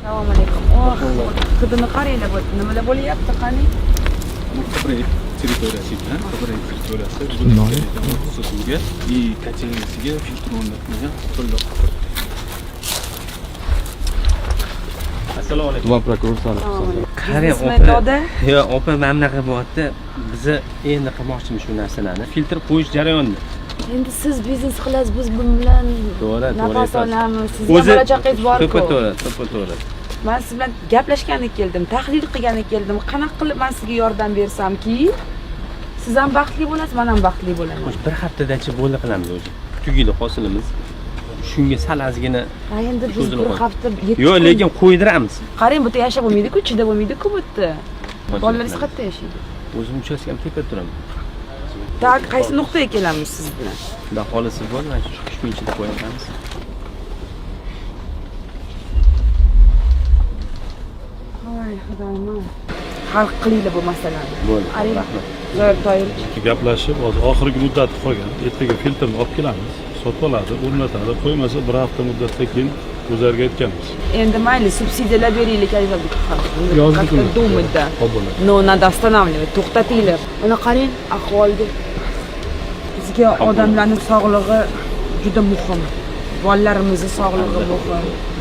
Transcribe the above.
Assalomu alaykum. Hidini qaranglar, nimalar bo'lyapti qani? Qibray territoriyasiga, Qibray territoriyasi suvga и котельниясiga filtr o'rnatilgan qo'llab. Assalomu alaykum. Tuman prokuror Qarang, Yo, opa, mana bunaqa bo'lyapti. Bizni endi qilmoqchimiz shu narsalarni. Filtr qo'yish jarayonida. endi siz biznes qilasiz, biz bu bilan To'g'ri, nafas olamiz. Sizga bo'lajaqingiz bor-ku. To'g'ri. Men siz bilan gaplashgani keldim, tahlil qilgani keldim. Qanaqa qilib men sizga yordam bersamki, siz ham baxtli bo'lasiz, men ham baxtli bo'laman. Xo'sh, bir haftadacha bo'ldi qilamiz o'zi. Tugaydi hosilimiz. Shunga sal ozgina. Ha, endi biz bir hafta Yo'q, lekin qo'ydiramiz. Qarang, bu yerda yashab bo'lmaydi-ku, chida bo'lmaydi-ku bu yerda. Bolalaringiz qayerda yashaydi? O'zim uchastkam tepada turaman. Tak, qaysi nuqtaga kelamiz siz bilan? Xudo xolisi bor, mana shu kunchida qo'yamiz. Voy, xudoyim. Hal qilinglar bu masalani. Bo'ldi. Rahmat. Zoir Toyirchi. Gaplashib, hozir oxirgi muddati qolgan. Ertaga filtrni olib kelamiz, sotib oladi, o'rnatadi. Qo'ymasa bir hafta muddatdan keyin o'zlariga aytganmiz. Endi mayli, subsidiyalar beringlar, Yozdik uni. Dumida. No, надо останавливать. To'xtatinglar. Mana qarang, ahvolga. Bizga odamlarning sog'lig'i juda muhim. Bolalarimizning sog'lig'i muhim.